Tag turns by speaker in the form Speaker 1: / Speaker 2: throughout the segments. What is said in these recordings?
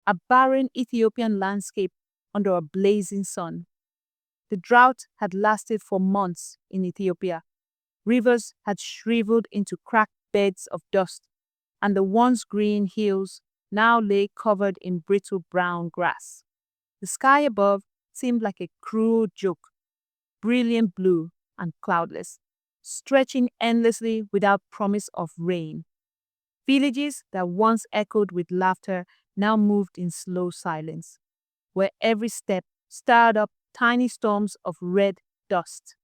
Speaker 1: a barren Ethiopian landscape under a blazing sun. The drought had lasted for months in Ethiopia. Rivers had shriveled into cracked beds of dust, and the once green hills now lay covered in brittle brown grass. The sky above seemed like a cruel joke, brilliant blue and cloudless, stretching endlessly without promise of rain. Villages that once echoed with laughter now moved in slow silence, where every step stirred up tiny storms of red dust.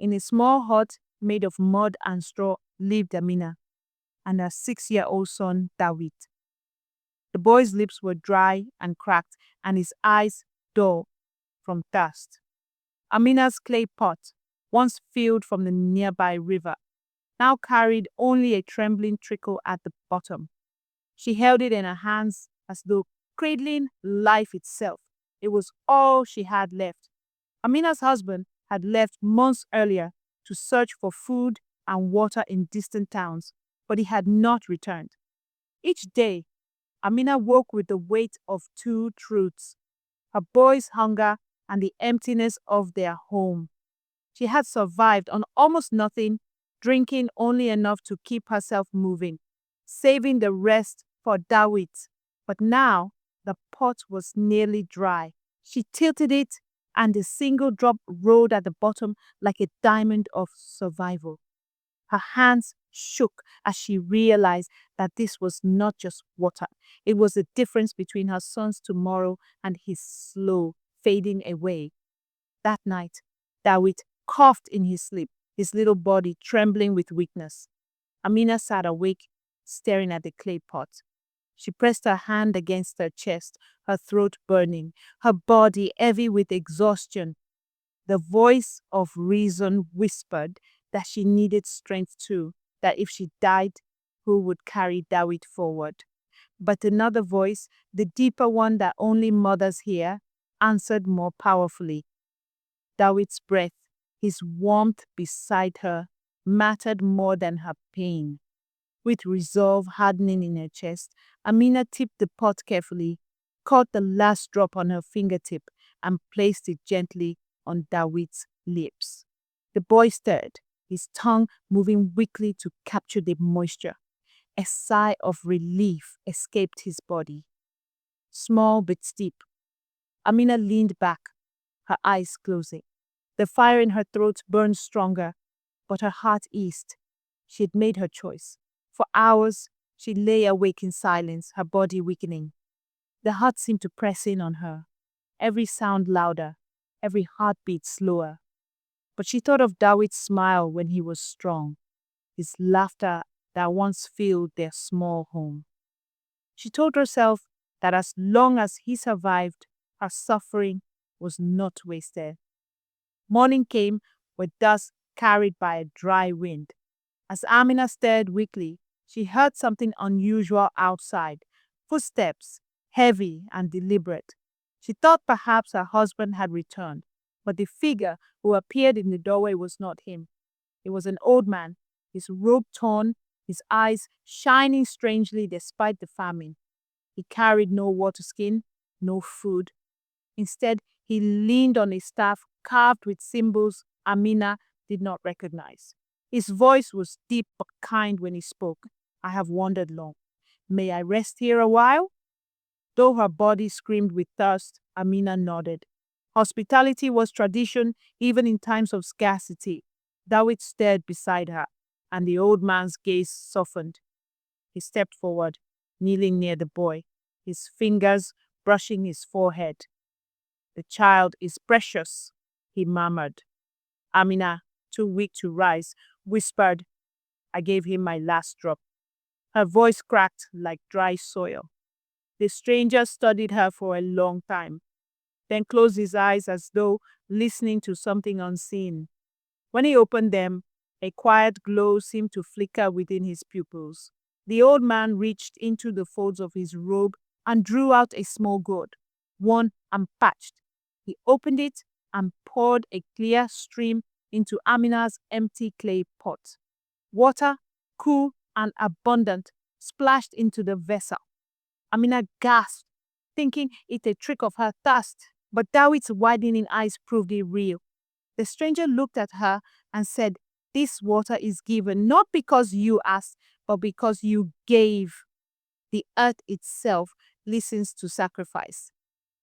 Speaker 1: In a small hut made of mud and straw lived Amina and her 6-year-old son Dawit. The boy's lips were dry and cracked, and his eyes dull from thirst. Amina's clay pot, once filled from the nearby river, now carried only a trembling trickle at the bottom. She held it in her hands as though cradling life itself. It was all she had left. Amina's husband had left months earlier to search for food and water in distant towns, but he had not returned. Each day, Amina woke with the weight of two truths: her boy's hunger and the emptiness of their home. She had survived on almost nothing, drinking only enough to keep herself moving, saving the rest for Dawit. But now the pot was nearly dry. She tilted it, and a single drop rolled at the bottom like a diamond of survival. Her hands shook as she realized that this was not just water. It was the difference between her son's tomorrow and his slow fading away. That night, Dawit coughed in his sleep, his little body trembling with weakness. Amina sat awake, staring at the clay pot. She pressed her hand against her chest, her throat burning, her body heavy with exhaustion. The voice of reason whispered that she needed strength too, that if she died, who would carry Dawit forward? But another voice, the deeper one that only mothers hear, answered more powerfully. Dawit's breath, his warmth beside her, mattered more than her pain. With resolve hardening in her chest, Amina tipped the pot carefully, caught the last drop on her fingertip, and placed it gently on Dawit's lips. The boy stirred, his tongue moving weakly to capture the moisture. A sigh of relief escaped his body. Small but steep, Amina leaned back, her eyes closing. The fire in her throat burned stronger, but her heart eased. She had made her choice. For hours, she lay awake in silence, her body weakening. The hut seemed to press in on her, every sound louder, every heartbeat slower. But she thought of Dawit's smile when he was strong, his laughter that once filled their small home. She told herself that as long as he survived, her suffering was not wasted. Morning came with dust carried by a dry wind. As Amina stirred weakly, she heard something unusual outside, footsteps, heavy and deliberate. She thought perhaps her husband had returned, but the figure who appeared in the doorway was not him. It was an old man, his robe torn, his eyes shining strangely despite the famine. He carried no water skin, no food. Instead, he leaned on a staff carved with symbols Amina did not recognize. His voice was deep but kind when he spoke. "I have wandered long. May I rest here a while?" Though her body screamed with thirst, Amina nodded. Hospitality was tradition even in times of scarcity. Dawit stared beside her, and the old man's gaze softened. He stepped forward, kneeling near the boy, his fingers brushing his forehead. "The child is precious," he murmured. Amina, too weak to rise, whispered, "I gave him my last drop." Her voice cracked like dry soil. The stranger studied her for a long time, then closed his eyes as though listening to something unseen. When he opened them, a quiet glow seemed to flicker within his pupils. The old man reached into the folds of his robe and drew out a small gourd, worn and patched. He opened it and poured a clear stream into Amina's empty clay pot. Water, cool and abundant, splashed into the vessel. Amina gasped, thinking it a trick of her thirst. But Dawit's widening eyes proved it real. The stranger looked at her and said, "This water is given not because you asked, but because you gave." The earth itself listens to sacrifice.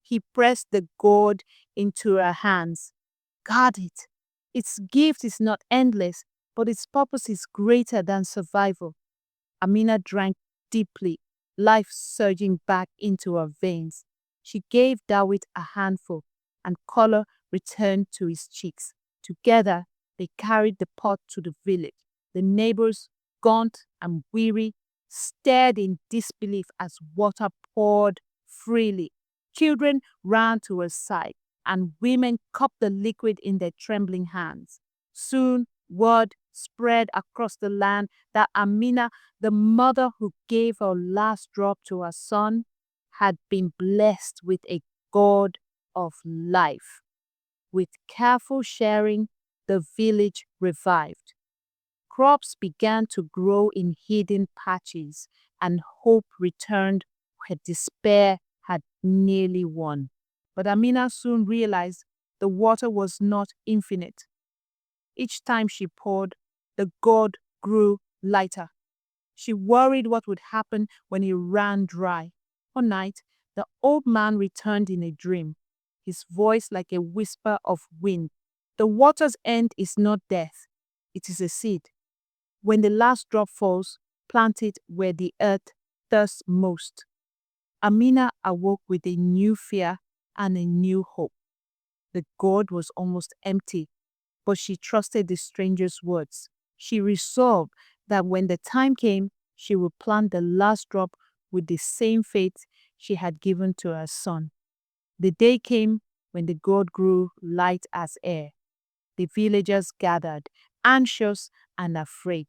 Speaker 1: He pressed the gourd into her hands. Guard it. Its gift is not endless, but its purpose is greater than survival. Amina drank deeply, life surging back into her veins. She gave Dawit a handful, and color returned to his cheeks. Together, they carried the pot to the village. The neighbors, gaunt and weary, stared in disbelief as water poured freely. Children ran to her side, and women cupped the liquid in their trembling hands. Soon, word spread across the land that Amina, the mother who gave her last drop to her son, had been blessed with a god of life. With careful sharing, the village revived. Crops began to grow in hidden patches, and hope returned where despair had nearly won. But Amina soon realized the water was not infinite. Each time she poured, the gourd grew lighter. She worried what would happen when it ran dry. One night, the old man returned in a dream, his voice like a whisper of wind. The water's end is not death, it is a seed. When the last drop falls, plant it where the earth thirsts most. Amina awoke with a new fear and a new hope. The gourd was almost empty, but she trusted the stranger's words. She resolved that when the time came, she would plant the last drop with the same faith she had given to her son. The day came when the gourd grew light as air. The villagers gathered, anxious and afraid.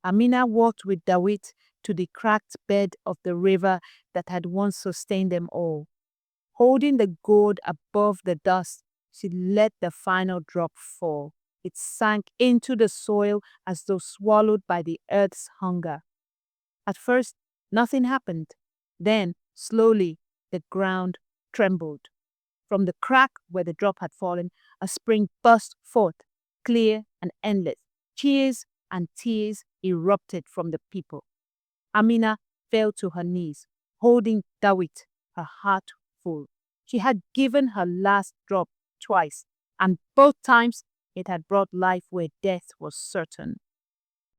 Speaker 1: Amina walked with Dawit to the cracked bed of the river that had once sustained them all. Holding the gourd above the dust, she let the final drop fall. It sank into the soil as though swallowed by the earth's hunger. At first, nothing happened. Then, slowly, the ground trembled. From the crack where the drop had fallen, a spring burst forth, clear and endless. Cheers and tears erupted from the people. Amina fell to her knees, holding Dawit, her heart full. She had given her last drop twice, and both times it had brought life where death was certain.